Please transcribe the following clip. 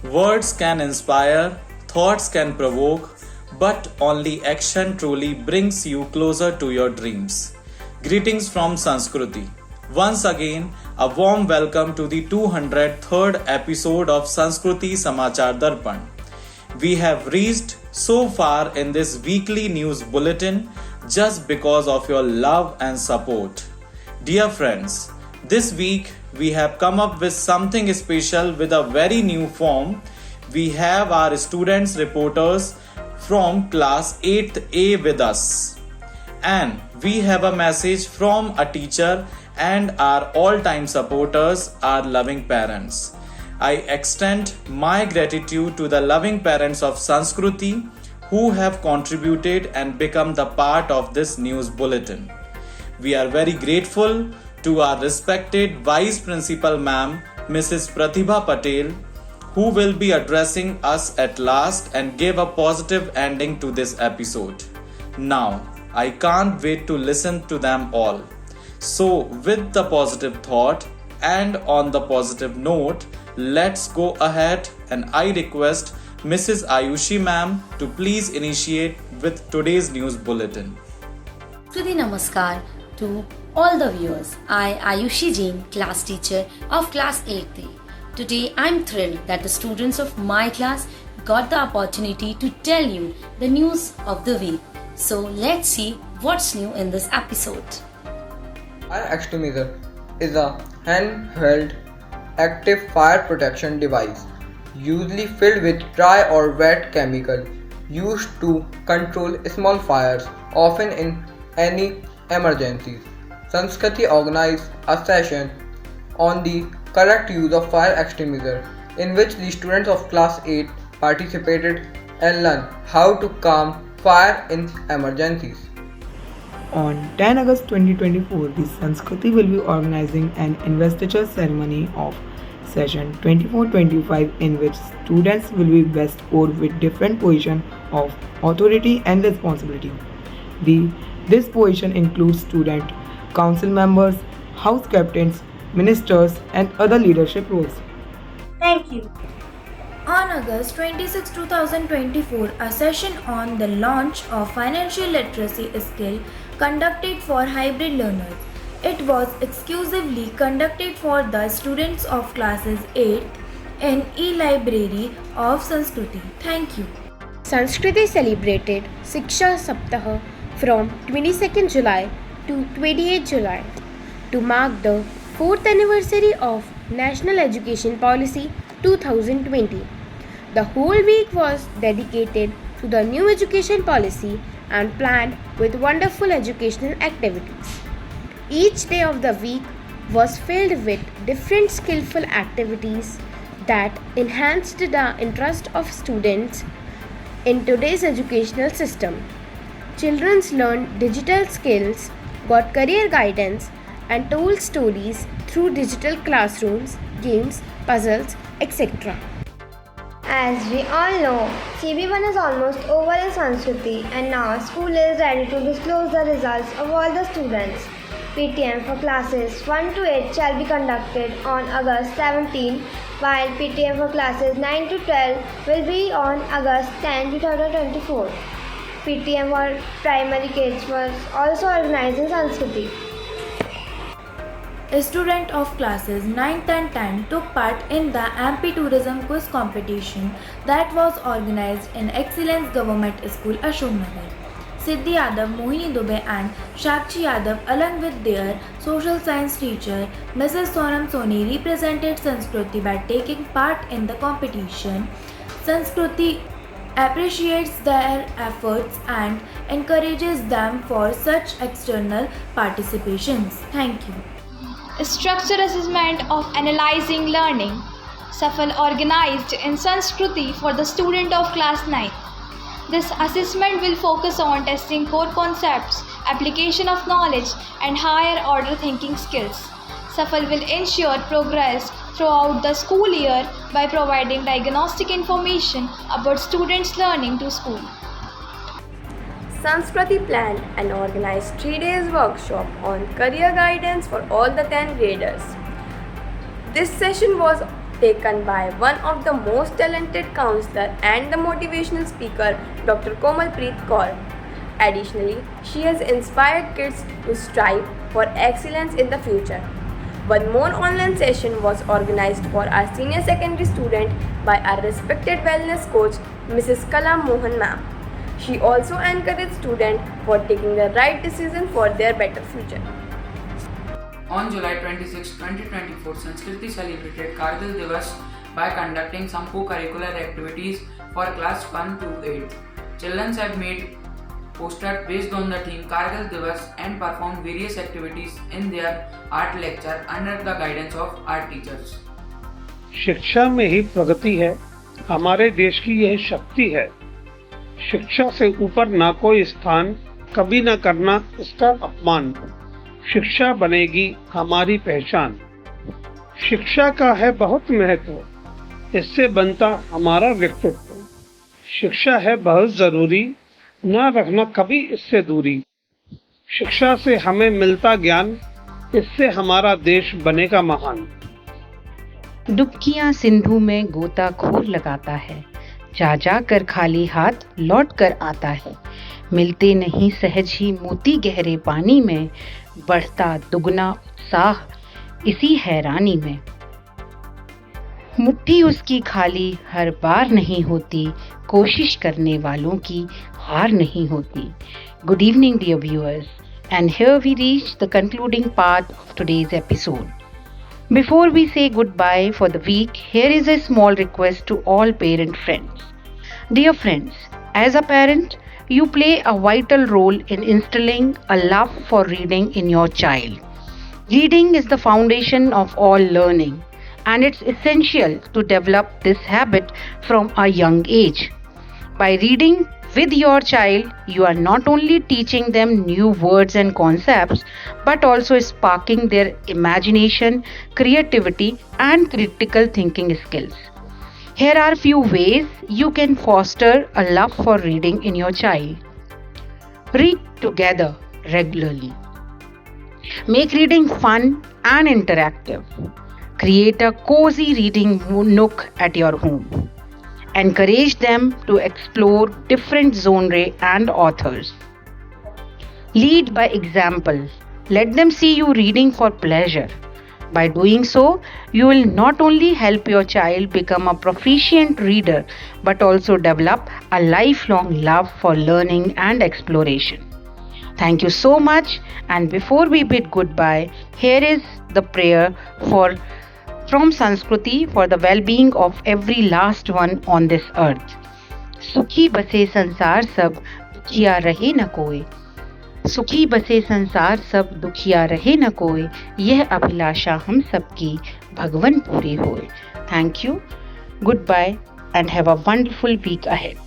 Words can inspire, thoughts can provoke, but only action truly brings you closer to your dreams. Greetings from Sanskruti. Once again, a warm welcome to the 203rd episode of Sanskruti Samachar Darpan. We have reached so far in this weekly news bulletin just because of your love and support. Dear friends, this week we have come up with something special with a very new form. We have our students reporters from class 8th A with us. And we have a message from a teacher and our all-time supporters, our loving parents. I extend my gratitude to the loving parents of Sanskruti who have contributed and become the part of this news bulletin. We are very grateful to our respected Vice Principal Ma'am, Mrs. Pratibha Patel, who will be addressing us at last and give a positive ending to this episode. Now, I can't wait to listen to them all. So, with the positive thought and on the positive note, let's go ahead and I request Mrs. Ayushi ma'am to please initiate with today's news bulletin. Kriti Namaskar to all the viewers. I, Ayushi Jain, class teacher of class 8th A. Today I am thrilled that the students of my class got the opportunity to tell you the news of the week. So let's see what's new in this episode. Fire extinguisher is a handheld active fire protection device usually filled with dry or wet chemical used to control small fires, often in any emergencies. Sanskriti organized a session on the correct use of fire extinguisher in which the students of class 8 participated and learned how to calm fire in emergencies. On 10 August 2024, the Sanskriti will be organizing an investiture ceremony of session 24-25 in which students will be best scored with different positions of authority and responsibility. This position includes student council members, house captains, ministers and other leadership roles. Thank you. On August 26, 2024, a session on the launch of financial literacy skill conducted for hybrid learners. It was exclusively conducted for the students of classes 8 in e-library of Sanskriti. Thank you. Sanskriti celebrated Shiksha Saptah from 22nd July to 28 July to mark the 4th anniversary of National Education Policy 2020. The whole week was dedicated to the new education policy and planned with wonderful educational activities. Each day of the week was filled with different skillful activities that enhanced the interest of students in today's educational system. Children learned digital skills, got career guidance, and told stories through digital classrooms, games, puzzles, etc. As we all know, CB1 is almost over in Sanskriti and now school is ready to disclose the results of all the students. PTM for classes 1 to 8 shall be conducted on August 17, while PTM for classes 9 to 12 will be on August 10, 2024. PTM for primary kids was also organized in Sanskriti. A student of classes 9th and 10th took part in the MP Tourism Quiz competition that was organized in Excellence Government School, Ashoknagar. Siddhi Yadav, Mohini Dubey and Shakshi Yadav along with their social science teacher Mrs. Sonam Soni represented Sanskriti by taking part in the competition. Sanskriti appreciates their efforts and encourages them for such external participations. Thank you. Structure assessment of analyzing learning. Safal organized in Sanskriti for the student of class 9. This assessment will focus on testing core concepts, application of knowledge, and higher order thinking skills. Safal will ensure progress throughout the school year by providing diagnostic information about students' learning to school. Sanskriti planned and organized 3 days workshop on career guidance for all the 10 graders. This session was taken by one of the most talented counselor and the motivational speaker, Dr. Komalpreet Kaur. Additionally, she has inspired kids to strive for excellence in the future. One more online session was organized for our senior secondary student by our respected wellness coach, Mrs. Kala Mohan ma'am. She also encouraged students for taking the right decision for their better future. On July 26, 2024, Sanskriti celebrated Kargil Divas by conducting some co-curricular activities for class 1 to 8. Children have made posters based on the theme Kargil Divas and performed various activities in their art lecture under the guidance of art teachers. शिक्षा में ही प्रगति है, हमारे देश की यह शक्ति है। शिक्षा से ऊपर ना कोई स्थान, कभी न करना इसका अपमान। शिक्षा बनेगी हमारी पहचान। शिक्षा का है बहुत महत्व, इससे बनता हमारा व्यक्तित्व। शिक्षा है बहुत जरूरी, ना रखना कभी इससे दूरी। शिक्षा से हमें मिलता ज्ञान, इससे हमारा देश बनेगा महान। डुबकियां सिंधु में गोताखोर लगाता है, जा जा कर खाली हाथ लौट कर आता है। मिलते नहीं सहज ही मोती गहरे पानी में, बढ़ता दुगना उत्साह इसी हैरानी में। मुट्ठी उसकी खाली हर बार नहीं होती, कोशिश करने वालों की हार नहीं होती। Good evening dear viewers, and here we reach the concluding part of today's episode. Before we say goodbye for the week, here is a small request to all parent friends. Dear friends, as a parent, you play a vital role in instilling a love for reading in your child. Reading is the foundation of all learning, and it's essential to develop this habit from a young age. By reading with your child, you are not only teaching them new words and concepts, but also sparking their imagination, creativity, and critical thinking skills. Here are few ways you can foster a love for reading in your child. Read together regularly. Make reading fun and interactive. Create a cozy reading nook at your home. Encourage them to explore different genres and authors. Lead by example. Let them see you reading for pleasure. By doing so, you will not only help your child become a proficient reader, but also develop a lifelong love for learning and exploration. Thank you so much, and before we bid goodbye, here is the prayer from Sanskriti for the well-being of every last one on this earth. सुखी बसे संसार सब, दुखिया रहे न कोई। सुखी बसे संसार सब, दुखिया रहे न कोई। यह अभिलाषा हम सबकी भगवन पूरी होए। Thank you. Goodbye and have a wonderful week ahead.